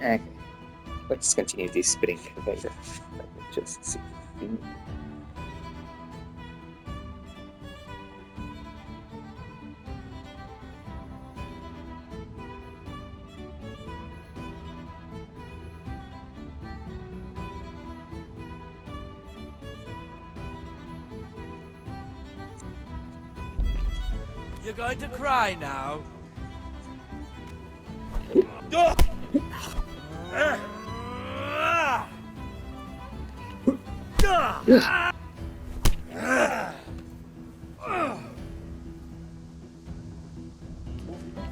Okay, let's continue this spring later. Let me just see. You're going to cry now.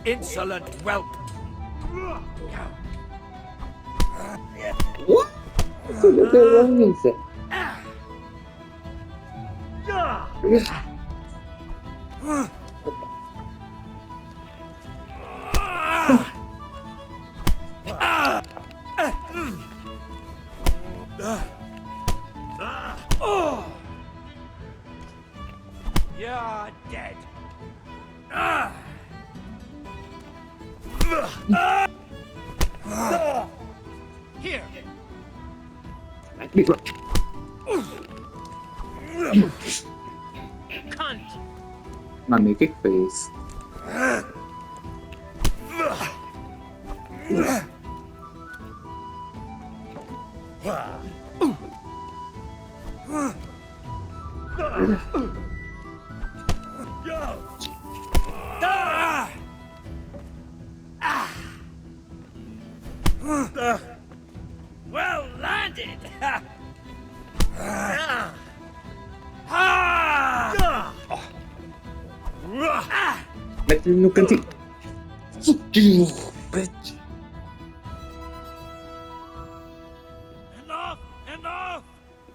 Insolent whelp! What? What the hell wrong is that? You're dead. Here. Cunt. Mommy, kick face. Well landed. Let me look at it. Fuck you, bitch. Enough! Enough!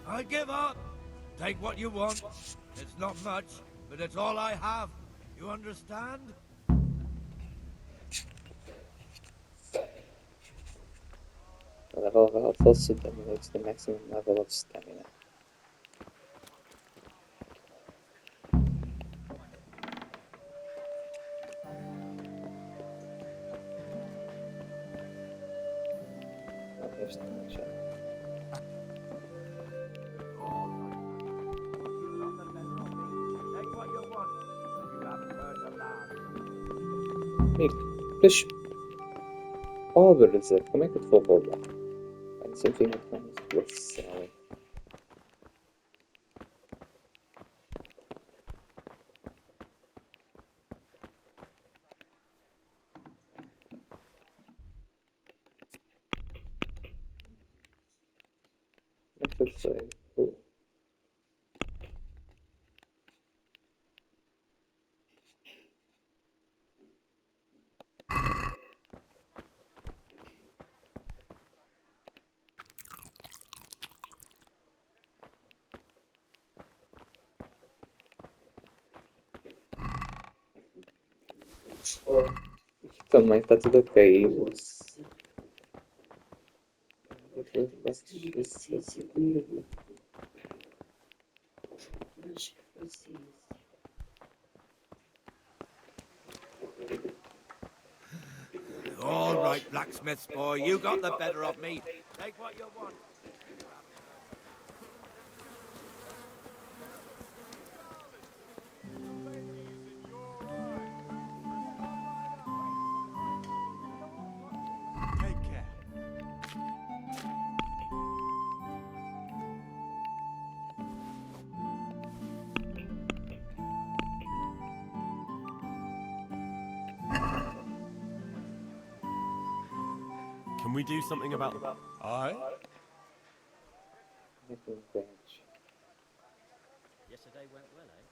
I give up. Take what you want. It's not much, but it's all I have. You understand? The level of health also dominates the maximum level of stamina. Okay, stamina check. Take what you want. You haven't heard the last. Push över kom jag inte få bolla. Men sen fick jag plus. Jag får säga. Também está tudo ok. All right, blacksmith's boy, you got the better of me. Take what you want. Take care. Can we do something about that? Aye? Yesterday went well, eh?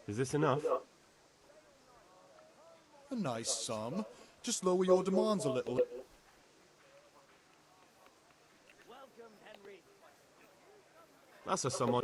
Is this enough? A nice sum. Just lower your demands a little. Welcome, Henry. That's a sum.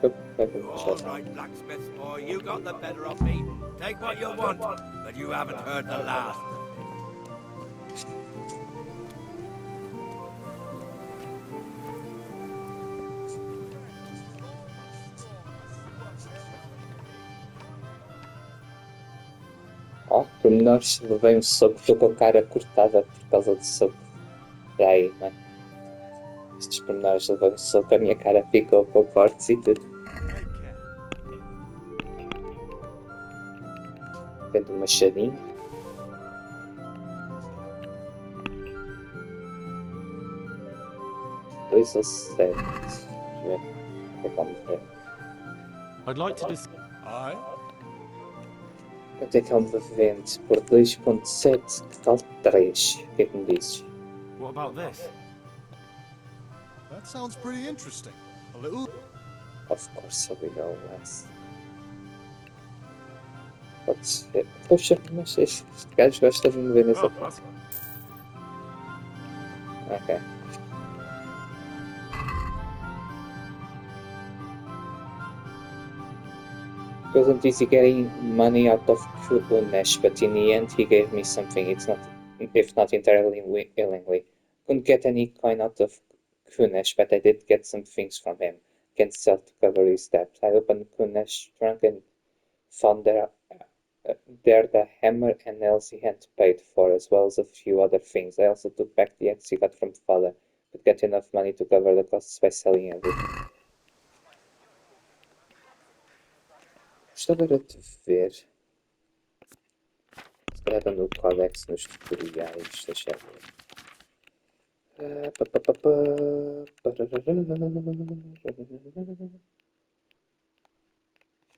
Pega o All machado. right, blacksmith boy, you got the better of me. Take what you want, but you haven't heard the last. Ó, pormenores, levei um soco, estou com a cara cortada por causa do soco. Já aí, mano. Estes pormenores, levei um soco, a minha cara ficou com cortes e tudo. Tendo um machadinho. Dois ou sete. Deixa eu ver. O que é que vamos ver? I'd like to Aye? Quanto é que é um vende por 2.7? Que tal 3? O que é que me dizes? What about this? That sounds pretty interesting. A little. Of course, we go less. Pode ser. Poxa, mas este gajo gosta de me ver nessa Oh, parte. that's Ok. He wasn't easy getting money out of Kunesh, but in the end he gave me something. It's not, if not entirely willingly. Couldn't get any coin out of Kunesh, but I did get some things from him. Can't sell to cover his debt. I opened Kunesh trunk and found there the hammer and nails he had paid for, as well as a few other things. I also took back the axe he got from father, but got enough money to cover the costs by selling everything. Gostava era de ver. Se calhar dando o codex nos tutoriais, deixa eu ver.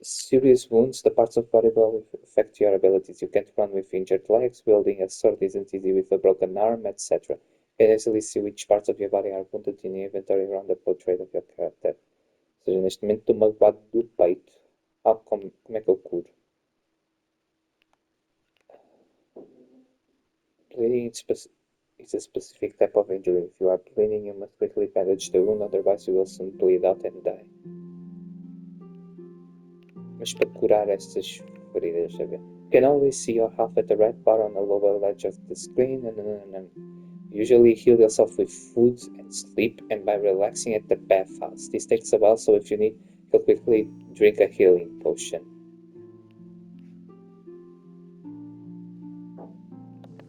Serious wounds, the parts of body will affect your abilities. You can't run with injured legs, wielding a sword isn't easy with a broken arm, etc. You can easily see which parts of your body are wounded in the inventory around the portrait of your character. Ou seja, neste momento estou magoado do peito. Como é que eu curo? Bleeding is a specific type of injury. If you are bleeding, you must quickly bandage the wound, otherwise you will soon bleed out and die. Mas para curar estas feridas, a ver. You can always see your health at the red bar on the lower edge of the screen. Usually heal yourself with food and sleep and by relaxing at the bathhouse. This takes a while, so if you need, you'll quickly drink a healing potion.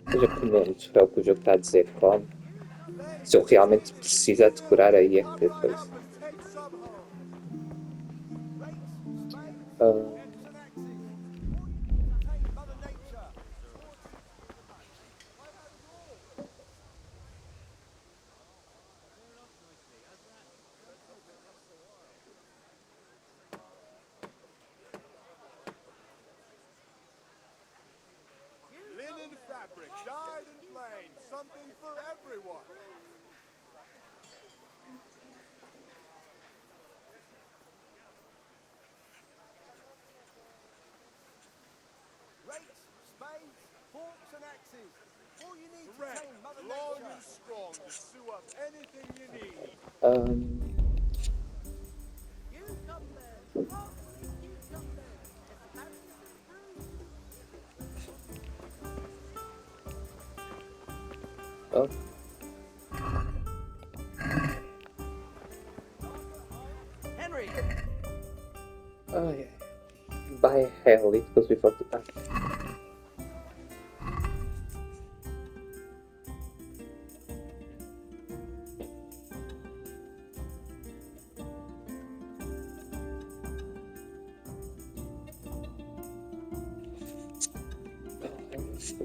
Seja comendo, é o que o jogo está a dizer, come. Se eu realmente precisar de curar, aí é que depois. Linen fabric, dyed and plain. Something for everyone. Rakes, spades, forks, and axes. All you need to Correct. tame Mother Long Nature. and strong to sew up anything you need. Cucumbers, broccoli cucumbers, asparagus and fruit. Oh. Henry! Oh, yeah. By hell, it goes without the time.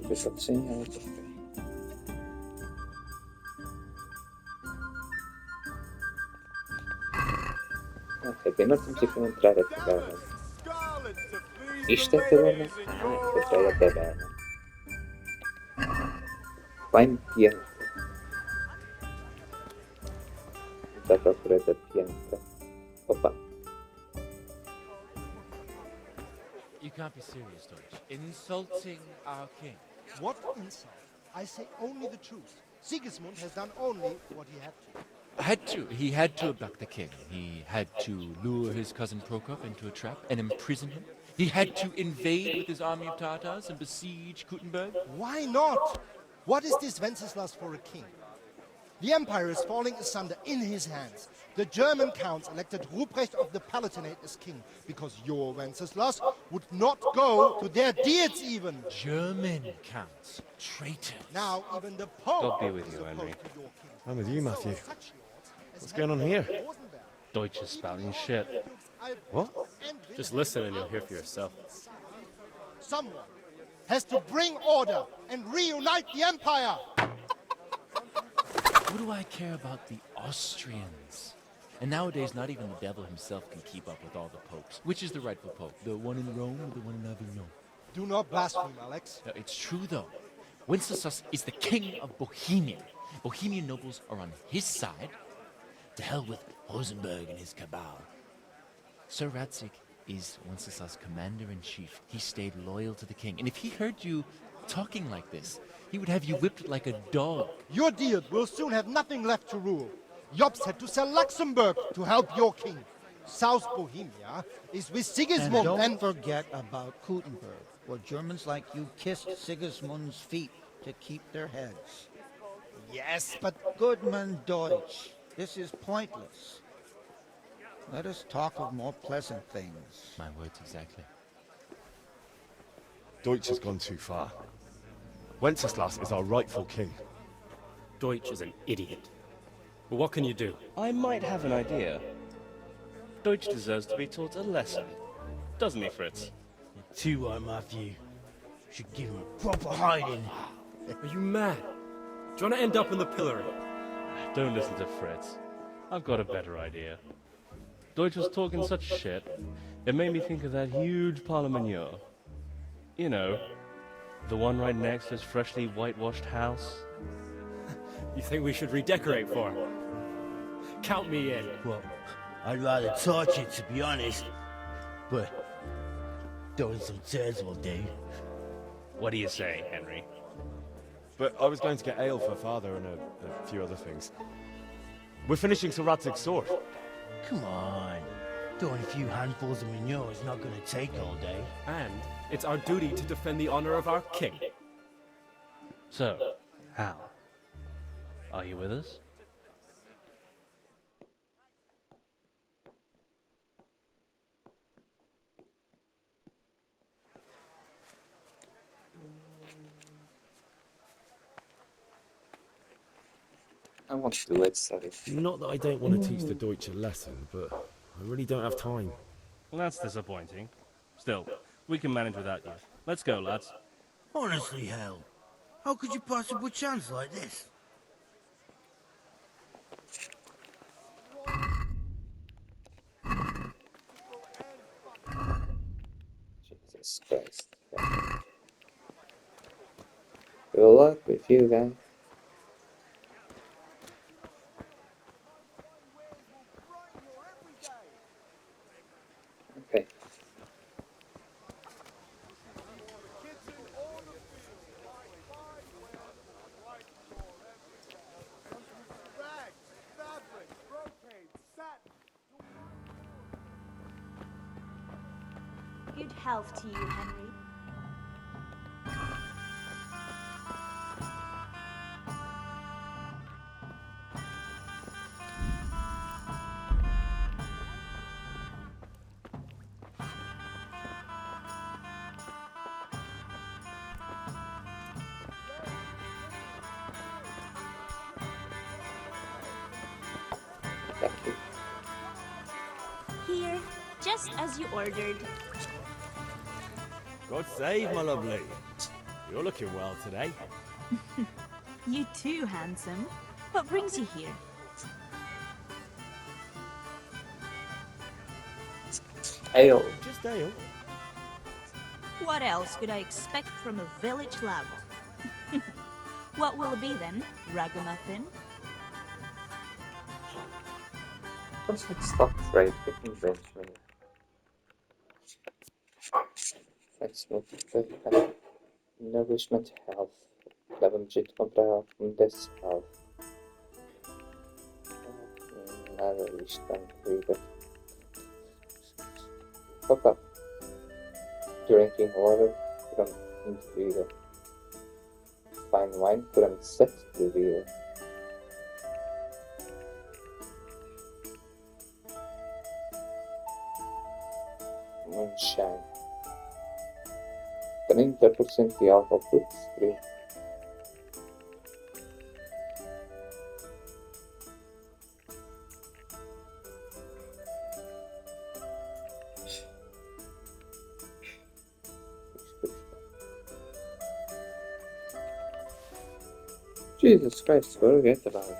Without saying anything. Ok, primeiro temos que encontrar a taberna. Scarlet to please Isto é the a taberna? ladies in Ah, your encontrei a home. taberna. Vai-me Bianca. Está à procura da Bianca. Opa. You can't be serious, Deutsch. Insulting our king. What insult? I say only the truth. Sigismund has done only what he had to. He had to abduct the king. He had to lure his cousin Prokop into a trap and imprison him. He had to invade with his army of Tatars and besiege Kuttenberg. Why not? What is this Wenceslas for a king? The empire is falling asunder in his hands. The German counts elected Ruprecht of the Palatinate as king because your Wenceslas would not go to their deeds even. German counts. Traitors. Now even the Pope God be with is you, opposed Henry. to your king. I'm with you, Matthew. So such lords as What's going on here? Henry of Rosenberg, Deutsch is spouting shit. Albrecht, What? and Just Wilhelm listen and you'll hear for yourself. Someone has to bring order and reunite the empire. What do I care about the Austrians? And nowadays, not even the devil himself can keep up with all the popes. Which is the rightful pope? The one in Rome or the one in Avignon? Do not blaspheme, Alex. No, it's true, though. Wenceslas is the king of Bohemia. Bohemian nobles are on his side. To hell with Rosenberg and his cabal. Sir Radzig is Wenceslas' commander-in-chief. He stayed loyal to the king. And if he heard you talking like this, he would have you whipped like a dog. Your deed will soon have nothing left to rule. Jobst had to sell Luxembourg to help your king. South Bohemia is with And Sigismund don't forget about Kuttenberg, where Germans like you kissed Sigismund's feet to keep their heads. Yes, but Goodman Deutsch, this is pointless. Let us talk of more pleasant things. My words exactly. Deutsch has gone too far. Wenceslas is our rightful king. Deutsch is an idiot. But what can you do? I might have an idea. Deutsch deserves to be taught a lesson. Doesn't he, Fritz? Too right, Matthew. Should give him a proper hiding. Are you mad? Do you want to end up in the pillory? Don't listen to Fritz. I've got a better idea. Deutsch was talking such shit, it made me think of that huge parliament. You know, the one right next to his freshly whitewashed house. You think we should redecorate for him? Count me in. Well, I'd rather torch it, to be honest. But throwing some tears will do. What do you say, Henry? But I was going to get ale for father and a few other things. We're finishing Sir Radzig's sword. Come on. Throwing a few handfuls of manure is not going to take all day. And it's our duty to defend the honor of our king. So, Hal, are you with us? I want to do it, sorry. Not that I don't want to teach the Deutsch a lesson, but I really don't have time. Well, that's disappointing. Still, we can manage without you. Let's go, lads. Honestly, hell. How could you pass up a chance like this? Jesus Christ. Good luck with you guys. Okay. Rags, fabric, brocade, satin. Good health to you, Henry. Thank you. Here, just as you ordered. God save, my lovely. You're looking well today. You too, handsome. What brings you here? Ale. Just ale. What else could I expect from a village lout? What will it be then? Ragamuffin? Doesn't stop right with eventually. Let's move to nourishment health. Levem jit comprar this health. Never Isten véget. Papa, drinking water from individual. Fine wine from set reveal. Moonshine. 30% de álcool putz frio. Jesus Christ, forget about it.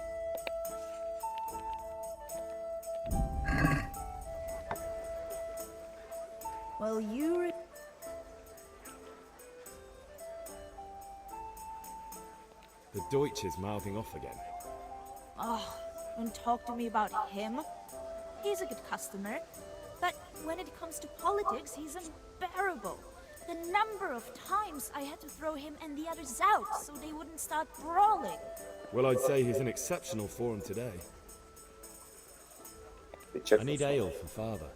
Well, you. The Deutsch is mouthing off again. Oh, don't talk to me about him. He's a good customer. But when it comes to politics, he's unbearable. The number of times I had to throw him and the others out so they wouldn't start brawling. Well, I'd say he's in exceptional form today. I need ale for father.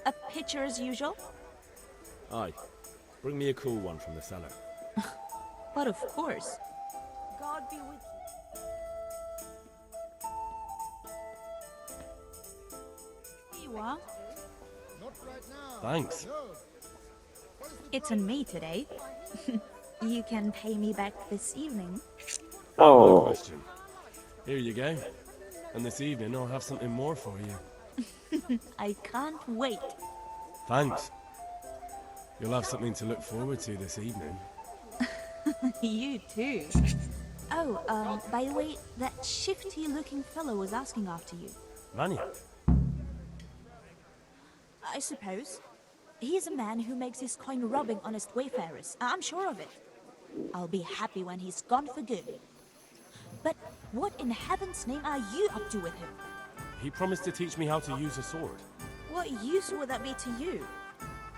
A pitcher as usual? Aye. Bring me a cool one from the cellar. But of course. God be with you. Here you are. Not right now. Thanks. It's on me today. You can pay me back this evening. No question. Here you go. And this evening I'll have something more for you. I can't wait. Thanks. You'll have something to look forward to this evening. You too. Oh, by the way, that shifty-looking fellow was asking after you. Vanya? I suppose. He's a man who makes his coin robbing honest wayfarers. I'm sure of it. I'll be happy when he's gone for good. But what in heaven's name are you up to with him? He promised to teach me how to use a sword. What use would that be to you?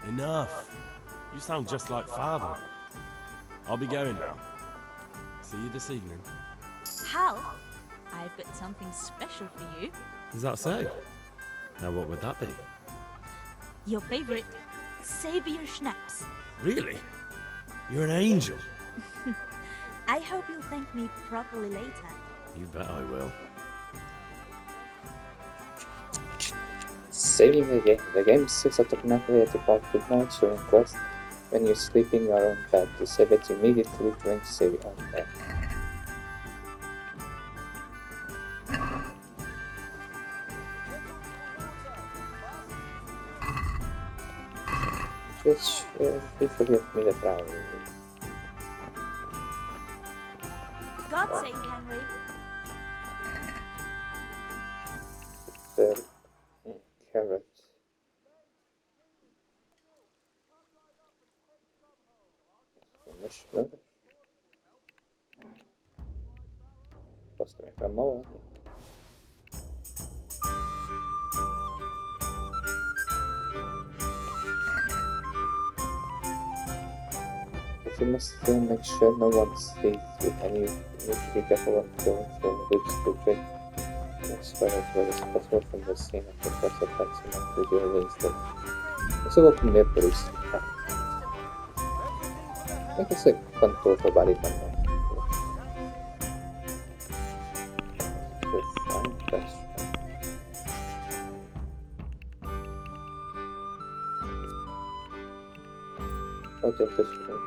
Enough. You sound just like father. I'll be going now. See you this evening. Hal, I've got something special for you. Is that so? Now what would that be? Your favorite, Savior Schnapps. Really? You're an angel. I hope you'll thank me properly later. You bet I will. Saving the game. The game sits automatically at about midnight during quest. When you sleep in your own bed, to save it immediately during save on bed. Just please forgive me the problem. God's sake, Henry. The carrot. مش مهم. بس كمان موت. But you must still make sure no one sees you, and you need to be careful when going through the loops to break as far as possible from the scene of the first attacks and not to the ways that. Eso va a poner por eso. Hay que ser cuánto te vale también. Otra cuestión.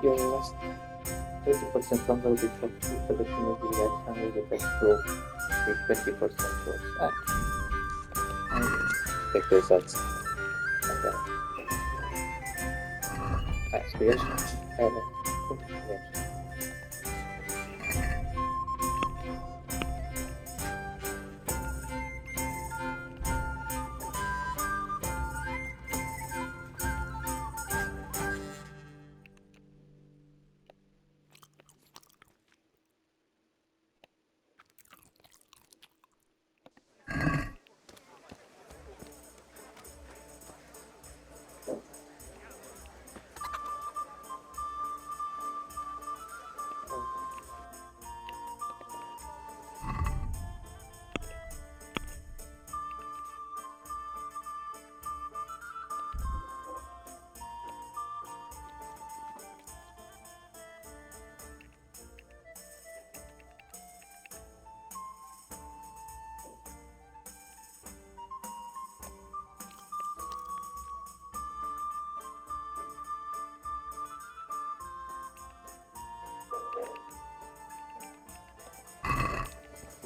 Your last 30% longer will be 20% of the last time with the best roll with 20% worse. Take the results. And then. Expiration.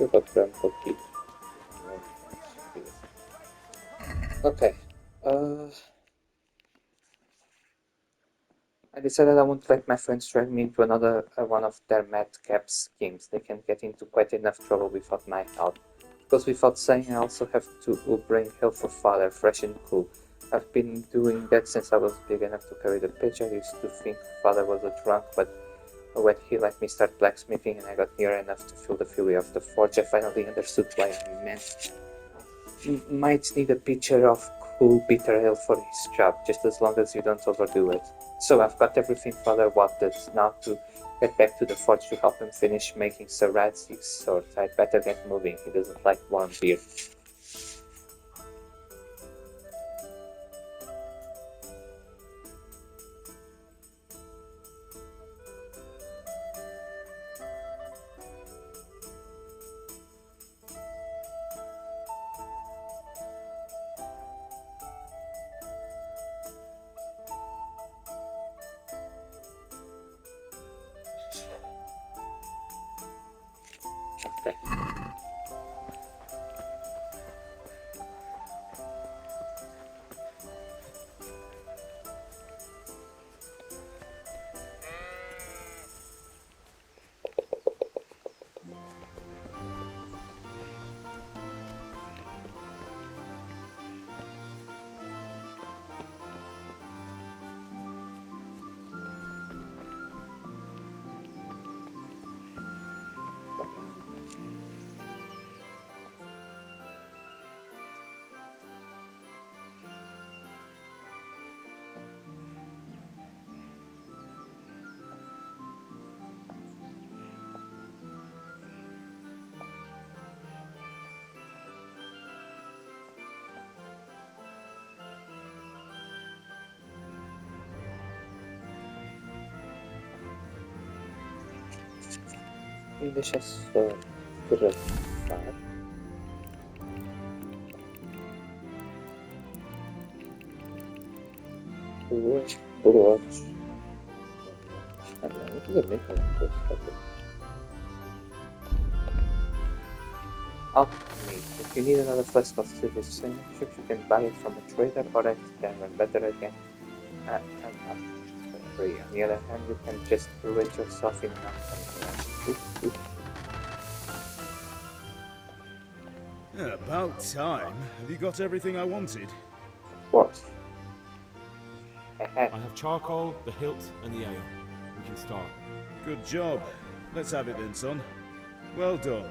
You got grandpa kid. Okay. I decided I won't let my friends drag me into another one of their madcap schemes. They can get into quite enough trouble without my help. Because without saying, I also have to bring help for father, fresh and cool. I've been doing that since I was big enough to carry the pitch. I used to think father was a drunk, but when he let me start blacksmithing and I got near enough to feel the fury of the forge, I finally understood why a man might need a pitcher of cool bitter ale for his job, just as long as you don't overdo it. So I've got everything father wanted. Now to get back to the forge to help him finish making Sir Radzig's sword. I'd better get moving. He doesn't like warm beer. Okay. Deixa só gravar. Duas brotes. Ah, não tudo bem com a coisa. Alchemy. If you need another flask of silver signature, you can buy it from a trader or at tavern. Better again. I'm not free. On the other hand, you can just brew it yourself in an alchemy. About time. Have you got everything I wanted? Of course. I have charcoal, the hilt, and the ale. We can start. Good job. Let's have it then, son. Well done.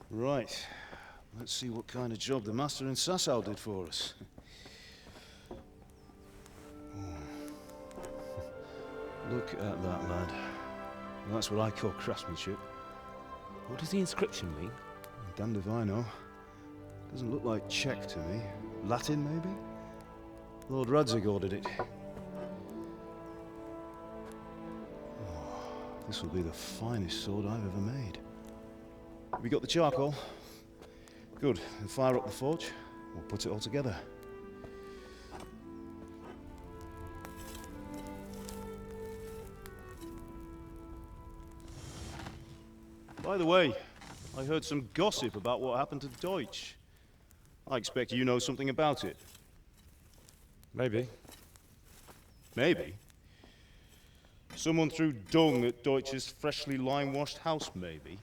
Right. Let's see what kind of job the master in Sasau did for us. Look at that, lad. That's what I call craftsmanship. What does the inscription mean? Damned if I know. Doesn't look like Czech to me. Latin, maybe? Lord Radzig ordered it. Oh, this will be the finest sword I've ever made. Have you got the charcoal? Good. Then fire up the forge. We'll put it all together. By the way, I heard some gossip about what happened to Deutsch. I expect you know something about it. Maybe. Maybe? Someone threw dung at Deutsch's freshly lime-washed house, maybe?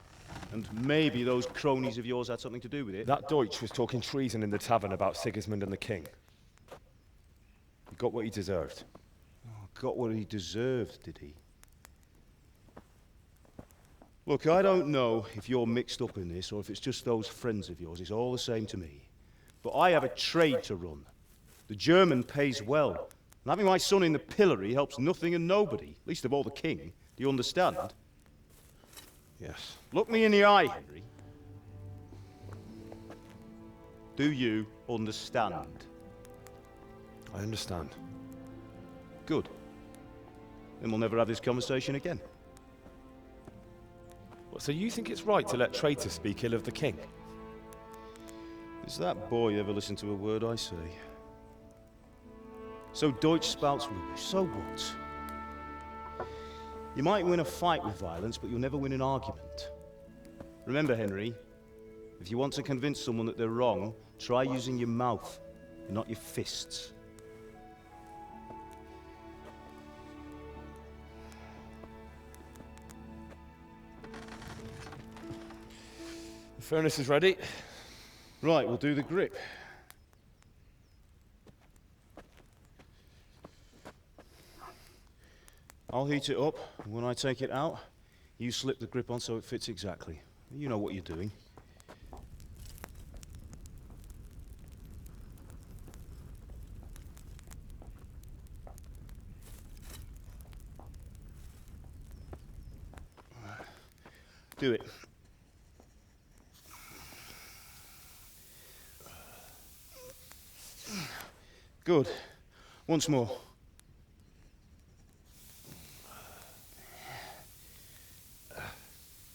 And maybe those cronies of yours had something to do with it? That Deutsch was talking treason in the tavern about Sigismund and the king. He got what he deserved. Oh, got what he deserved, did he? Look, I don't know if you're mixed up in this or if it's just those friends of yours. It's all the same to me. But I have a trade to run. The German pays well. And having my son in the pillory helps nothing and nobody, least of all the king. Do you understand? Yes. Look me in the eye, Henry. Do you understand? I understand. Good. Then we'll never have this conversation again. So you think it's right to let traitors speak ill of the king? Does that boy ever listen to a word I say? So Deutsch spouts rubbish, so what? You might win a fight with violence, but you'll never win an argument. Remember, Henry, if you want to convince someone that they're wrong, try using your mouth, not your fists. The furnace is ready. Right, we'll do the grip. I'll heat it up, and when I take it out, you slip the grip on so it fits exactly. You know what you're doing. Do it. Good. Once more.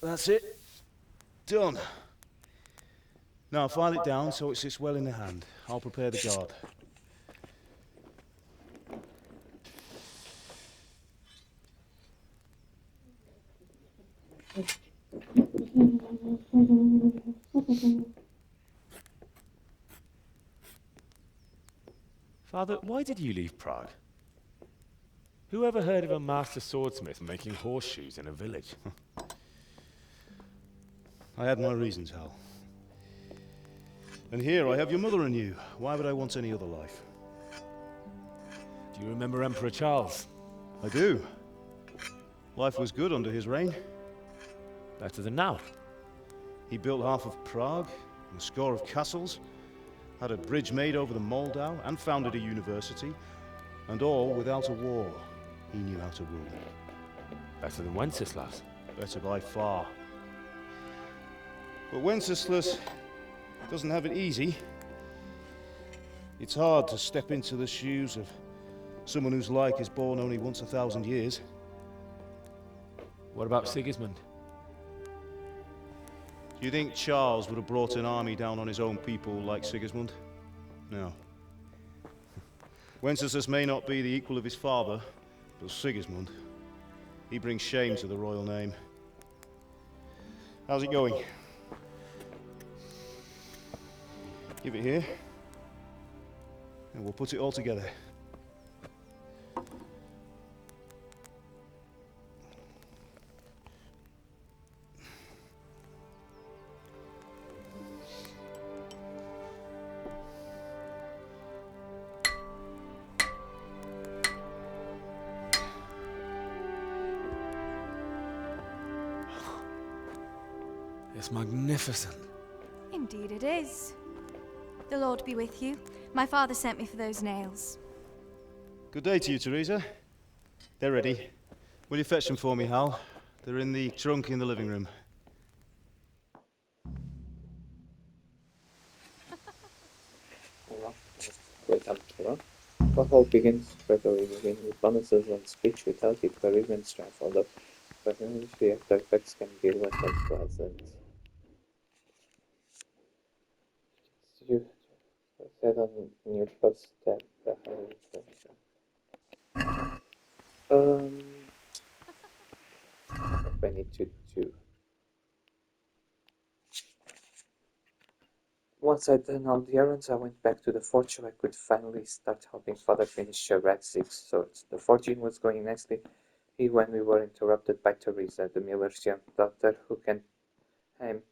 That's it. Done. Now file it down so it sits well in the hand. I'll prepare the guard. Father, why did you leave Prague? Who ever heard of a master swordsmith making horseshoes in a village? I had my reasons, Hal. And here I have your mother and you. Why would I want any other life? Do you remember Emperor Charles? I do. Life was good under his reign. Better than now. He built half of Prague, and a score of castles, had a bridge made over the Moldau, and founded a university, and all without a war. He knew how to rule. Better than Wenceslas. Better by far. But Wenceslas doesn't have it easy. It's hard to step into the shoes of someone whose like is born only once 1,000 years. What about Sigismund? Do you think Charles would have brought an army down on his own people like Sigismund? No. Wenceslas may not be the equal of his father, but Sigismund, he brings shame to the royal name. How's it going? Give it here, and we'll put it all together. It's magnificent. Indeed it is. The Lord be with you. My father sent me for those nails. Good day to you, Teresa. They're ready. Will you fetch them for me, Hal? They're in the trunk in the living room. Wait up, Kira. The whole begins gradually moving with bonuses on speech, vitality, charisma, and strength, although the after effects can be less unpleasant. You said on your post that I need to do. Once I'd done all the errands, I went back to the fort so I could finally start helping Father finish Ratzig's swords. The fortune was going nicely when we were interrupted by Teresa, the miller's young daughter, who came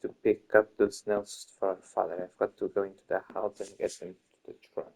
to pick up those nails for her father. I've got to go into the house and get them to the trunk.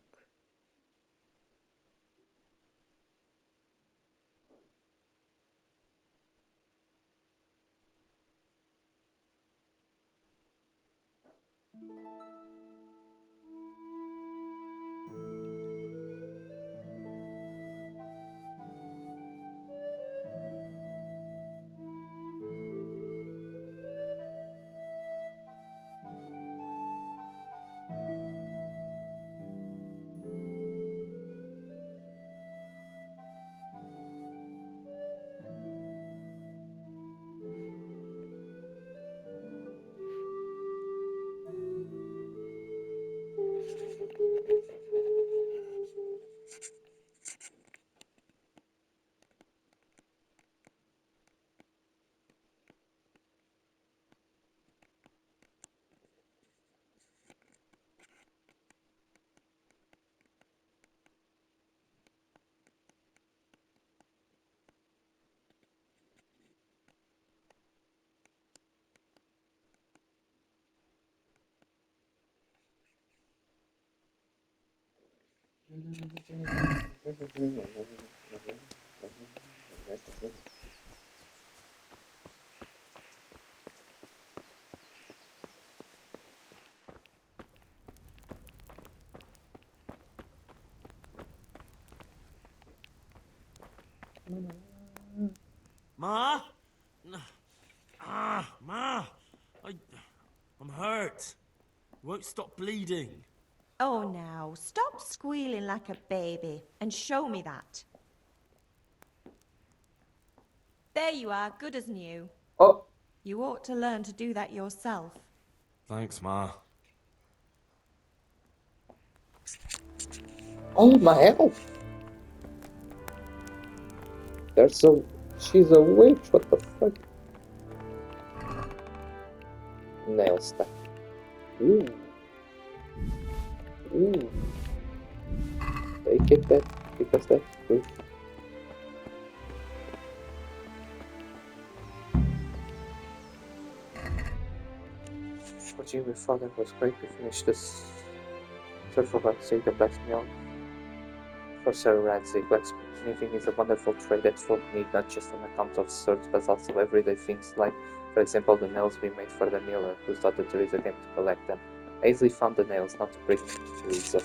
Ma? Ma! I'm hurt. Won't stop bleeding. Oh, now, stop squealing like a baby and show me that. There you are, good as new. Oh! You ought to learn to do that yourself. Thanks, Ma. Oh, my health! She's a witch, what the fuck? Nail stuff. Ooh. Ooh. Take it that, because that's good. Watching my father was great. We finished this. So for God's sake, the bless me all. For Sir Radzik, blacksmithing is a wonderful trade that folk need not just on account of swords, but also everyday things like, for example, the nails we made for the miller, who thought that Teresa came to collect them. I easily found the nails, not to bring them to Teresa.